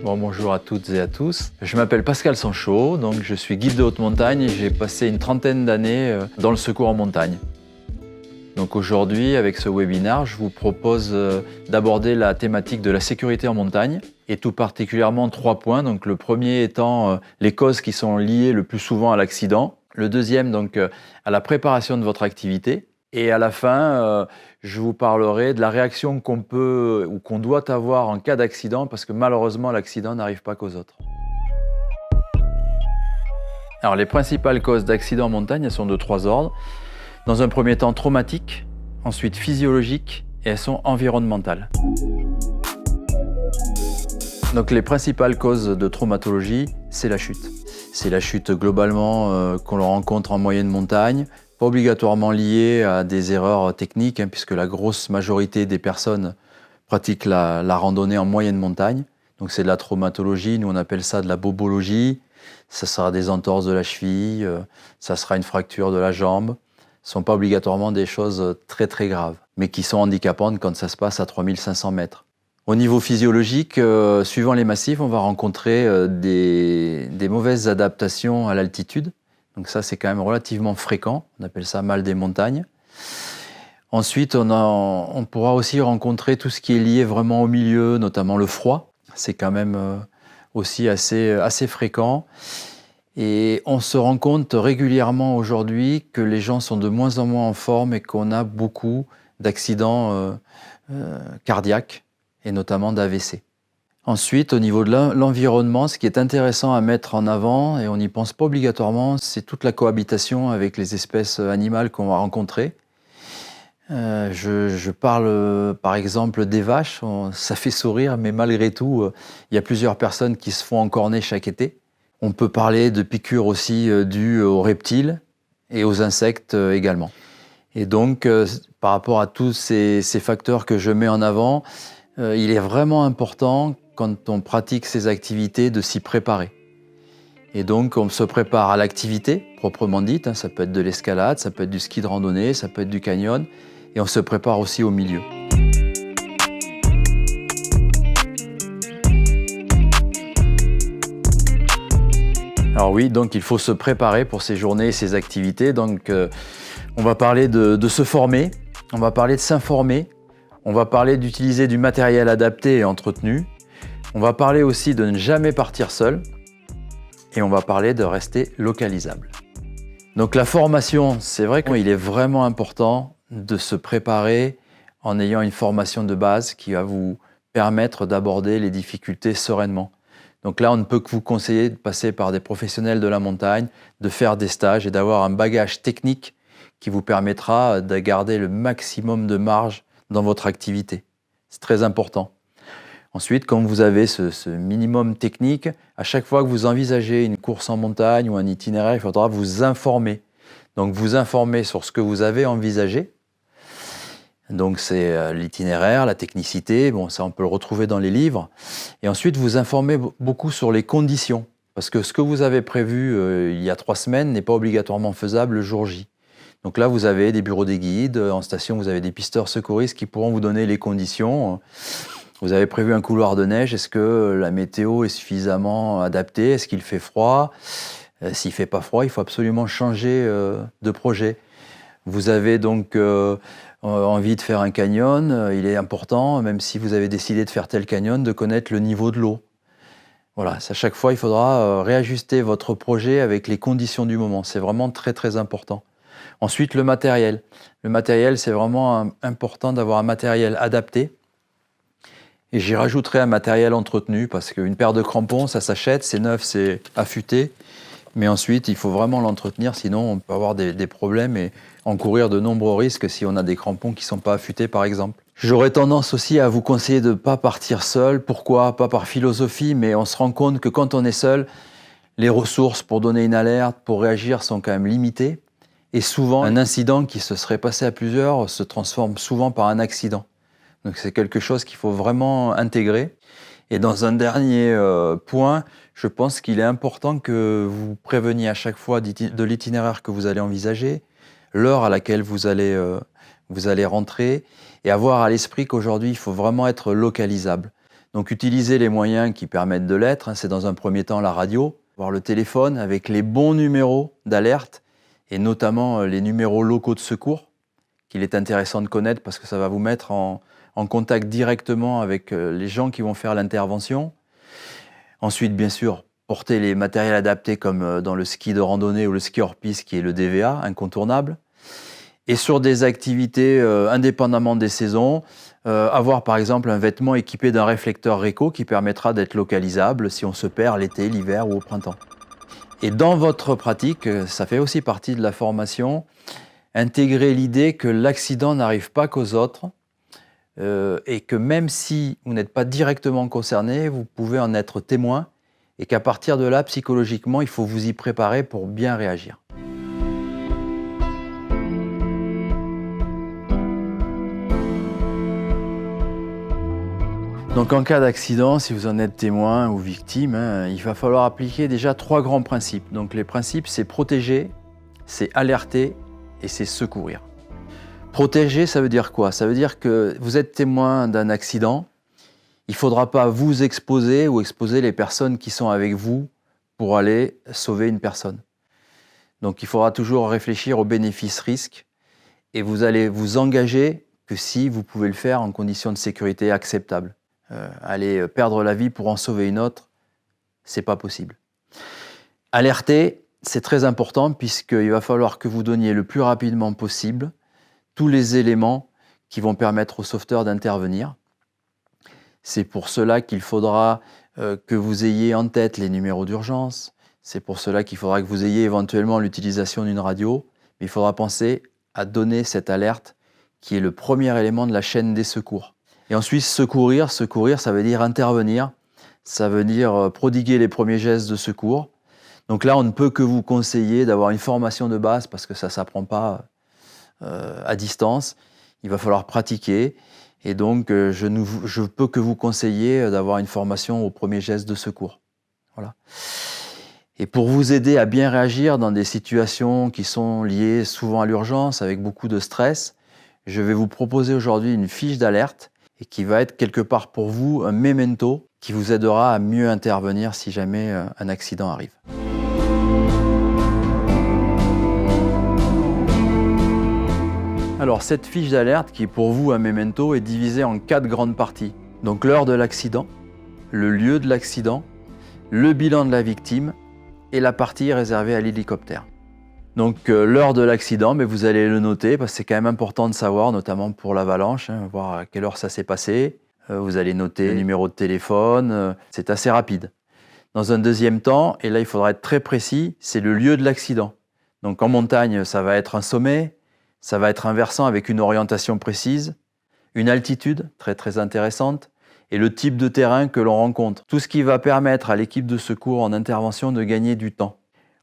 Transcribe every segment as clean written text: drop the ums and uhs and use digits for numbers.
Bonjour à toutes et à tous. Je m'appelle Pascal Sanchot, donc je suis guide de haute montagne et j'ai passé une trentaine d'années dans le secours en montagne. Donc aujourd'hui, avec ce webinaire, je vous propose d'aborder la thématique de la sécurité en montagne et tout particulièrement 3 points. Donc le premier étant les causes qui sont liées le plus souvent à l'accident. Le deuxième, donc à la préparation de votre activité. Et à la fin, je vous parlerai de la réaction qu'on peut ou qu'on doit avoir en cas d'accident, parce que malheureusement, l'accident n'arrive pas qu'aux autres. Alors, les principales causes d'accident en montagne, elles sont de 3 ordres. Dans un premier temps, traumatiques, ensuite physiologiques, et elles sont environnementales. Donc, les principales causes de traumatologie, c'est la chute. C'est la chute globalement qu'on rencontre en moyenne montagne, pas obligatoirement liée à des erreurs techniques, puisque la grosse majorité des personnes pratiquent la randonnée en moyenne montagne. Donc c'est de la traumatologie, nous on appelle ça de la bobologie. Ça sera des entorses de la cheville, ça sera une fracture de la jambe. Ce ne sont pas obligatoirement des choses très très graves, mais qui sont handicapantes quand ça se passe à 3500 mètres. Au niveau physiologique, suivant les massifs, on va rencontrer des mauvaises adaptations à l'altitude. Donc ça, c'est quand même relativement fréquent. On appelle ça mal des montagnes. Ensuite, on pourra aussi rencontrer tout ce qui est lié vraiment au milieu, notamment le froid. C'est quand même aussi assez fréquent. Et on se rend compte régulièrement aujourd'hui que les gens sont de moins en moins en forme et qu'on a beaucoup d'accidents cardiaques et notamment d'AVC. Ensuite, au niveau de l'environnement, ce qui est intéressant à mettre en avant, et on n'y pense pas obligatoirement, c'est toute la cohabitation avec les espèces animales qu'on va rencontrer. Je parle par exemple des vaches, ça fait sourire, mais malgré tout, il y a plusieurs personnes qui se font encorner chaque été. On peut parler de piqûres aussi dues aux reptiles et aux insectes également. Et donc, par rapport à tous ces facteurs que je mets en avant, il est vraiment important, quand on pratique ces activités, de s'y préparer. Et donc, on se prépare à l'activité, proprement dite. Ça peut être de l'escalade, ça peut être du ski de randonnée, ça peut être du canyon. Et on se prépare aussi au milieu. Alors oui, donc il faut se préparer pour ces journées et ces activités. Donc, on va parler de se former, on va parler de s'informer, on va parler d'utiliser du matériel adapté et entretenu. On va parler aussi de ne jamais partir seul et on va parler de rester localisable. Donc la formation, c'est vrai qu'il est vraiment important de se préparer en ayant une formation de base qui va vous permettre d'aborder les difficultés sereinement. Donc là, on ne peut que vous conseiller de passer par des professionnels de la montagne, de faire des stages et d'avoir un bagage technique qui vous permettra de garder le maximum de marge dans votre activité. C'est très important. Ensuite, quand vous avez ce minimum technique, à chaque fois que vous envisagez une course en montagne ou un itinéraire, il faudra vous informer. Donc vous informer sur ce que vous avez envisagé. Donc c'est l'itinéraire, la technicité, bon ça on peut le retrouver dans les livres. Et ensuite vous informer beaucoup sur les conditions. Parce que ce que vous avez prévu il y a 3 semaines n'est pas obligatoirement faisable le jour J. Donc là vous avez des bureaux des guides, en station vous avez des pisteurs secouristes qui pourront vous donner les conditions. Vous avez prévu un couloir de neige, est-ce que la météo est suffisamment adaptée? Est-ce qu'il fait froid? S'il ne fait pas froid, il faut absolument changer de projet. Vous avez donc envie de faire un canyon, il est important, même si vous avez décidé de faire tel canyon, de connaître le niveau de l'eau. Voilà, à chaque fois, il faudra réajuster votre projet avec les conditions du moment. C'est vraiment très très important. Ensuite, le matériel. Le matériel, c'est vraiment important d'avoir un matériel adapté. Et j'y rajouterai un matériel entretenu parce qu'une paire de crampons, ça s'achète, c'est neuf, c'est affûté. Mais ensuite, il faut vraiment l'entretenir, sinon on peut avoir des problèmes et encourir de nombreux risques si on a des crampons qui ne sont pas affûtés, par exemple. J'aurais tendance aussi à vous conseiller de ne pas partir seul. Pourquoi? Pas par philosophie, mais on se rend compte que quand on est seul, les ressources pour donner une alerte, pour réagir sont quand même limitées. Et souvent, un incident qui se serait passé à plusieurs se transforme souvent par un accident. Donc c'est quelque chose qu'il faut vraiment intégrer. Et dans un dernier point, je pense qu'il est important que vous préveniez à chaque fois de l'itinéraire que vous allez envisager, l'heure à laquelle vous allez Vous allez rentrer et avoir à l'esprit qu'aujourd'hui, il faut vraiment être localisable. Donc utilisez les moyens qui permettent de l'être, c'est dans un premier temps la radio, voire le téléphone avec les bons numéros d'alerte et notamment les numéros locaux de secours qu'il est intéressant de connaître parce que ça va vous mettre en contact directement avec les gens qui vont faire l'intervention. Ensuite, bien sûr, porter les matériels adaptés comme dans le ski de randonnée ou le ski hors piste qui est le DVA, incontournable. Et sur des activités indépendamment des saisons, avoir par exemple un vêtement équipé d'un réflecteur Réco qui permettra d'être localisable si on se perd l'été, l'hiver ou au printemps. Et dans votre pratique, ça fait aussi partie de la formation, intégrer l'idée que l'accident n'arrive pas qu'aux autres et que même si vous n'êtes pas directement concerné, vous pouvez en être témoin et qu'à partir de là, psychologiquement, il faut vous y préparer pour bien réagir. Donc en cas d'accident, si vous en êtes témoin ou victime, il va falloir appliquer déjà 3 grands principes. Donc les principes, c'est protéger, c'est alerter et c'est secourir. Protéger, ça veut dire quoi? Ça veut dire que vous êtes témoin d'un accident, il ne faudra pas vous exposer ou exposer les personnes qui sont avec vous pour aller sauver une personne. Donc il faudra toujours réfléchir aux bénéfices-risques et vous allez vous engager que si vous pouvez le faire en conditions de sécurité acceptables. Aller perdre la vie pour en sauver une autre, c'est pas possible. Alerter, c'est très important puisqu'il va falloir que vous donniez le plus rapidement possible tous les éléments qui vont permettre au sauveteur d'intervenir. C'est pour cela qu'il faudra que vous ayez en tête les numéros d'urgence. C'est pour cela qu'il faudra que vous ayez éventuellement l'utilisation d'une radio. Mais il faudra penser à donner cette alerte qui est le premier élément de la chaîne des secours. Et ensuite, secourir, ça veut dire intervenir. Ça veut dire prodiguer les premiers gestes de secours. Donc là, on ne peut que vous conseiller d'avoir une formation de base parce que ça ne s'apprend pas à distance. Il va falloir pratiquer. Et donc, je peux que vous conseiller d'avoir une formation aux premiers gestes de secours. Voilà. Et pour vous aider à bien réagir dans des situations qui sont liées souvent à l'urgence, avec beaucoup de stress, je vais vous proposer aujourd'hui une fiche d'alerte et qui va être quelque part pour vous un memento qui vous aidera à mieux intervenir si jamais un accident arrive. Alors cette fiche d'alerte qui est pour vous un memento est divisée en 4 grandes parties. Donc l'heure de l'accident, le lieu de l'accident, le bilan de la victime et la partie réservée à l'hélicoptère. Donc l'heure de l'accident, mais vous allez le noter parce que c'est quand même important de savoir, notamment pour l'avalanche, voir à quelle heure ça s'est passé. Vous allez noter le numéro de téléphone, c'est assez rapide. Dans un deuxième temps, et là il faudra être très précis, c'est le lieu de l'accident. Donc en montagne, ça va être un sommet, ça va être un versant avec une orientation précise, une altitude très très intéressante et le type de terrain que l'on rencontre. Tout ce qui va permettre à l'équipe de secours en intervention de gagner du temps.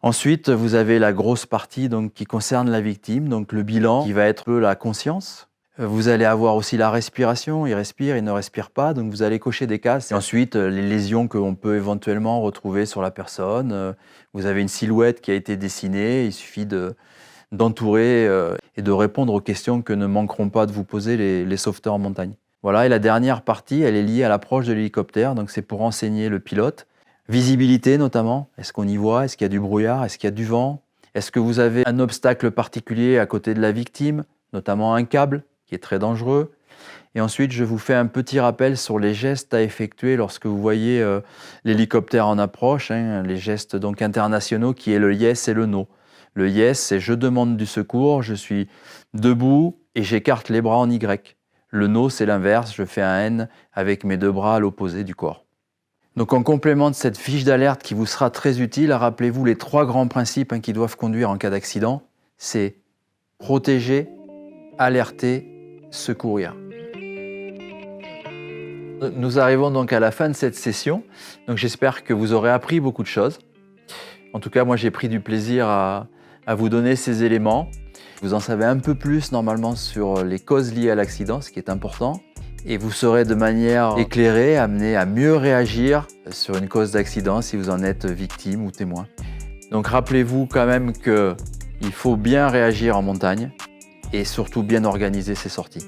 Ensuite, vous avez la grosse partie donc, qui concerne la victime, donc le bilan qui va être la conscience. Vous allez avoir aussi la respiration, il respire, il ne respire pas, donc vous allez cocher des cases. Et ensuite, les lésions que l'on peut éventuellement retrouver sur la personne. Vous avez une silhouette qui a été dessinée, il suffit d'entourer et de répondre aux questions que ne manqueront pas de vous poser les sauveteurs en montagne. Voilà, et la dernière partie, elle est liée à l'approche de l'hélicoptère, donc c'est pour renseigner le pilote. Visibilité notamment, est-ce qu'on y voit, est-ce qu'il y a du brouillard, est-ce qu'il y a du vent? Est-ce que vous avez un obstacle particulier à côté de la victime, notamment un câble qui est très dangereux? Et ensuite, je vous fais un petit rappel sur les gestes à effectuer lorsque vous voyez l'hélicoptère en approche, les gestes donc internationaux qui est le yes et le no. Le yes, c'est je demande du secours, je suis debout et j'écarte les bras en Y. Le no, c'est l'inverse, je fais un N avec mes 2 bras à l'opposé du corps. Donc en complément de cette fiche d'alerte qui vous sera très utile, rappelez-vous les 3 grands principes qui doivent conduire en cas d'accident, c'est protéger, alerter, secourir. Nous arrivons donc à la fin de cette session, donc j'espère que vous aurez appris beaucoup de choses. En tout cas, moi j'ai pris du plaisir à vous donner ces éléments. Vous en savez un peu plus normalement sur les causes liées à l'accident, ce qui est important. Et vous serez de manière éclairée amené à mieux réagir sur une cause d'accident si vous en êtes victime ou témoin. Donc rappelez-vous quand même qu'il faut bien réagir en montagne et surtout bien organiser ses sorties.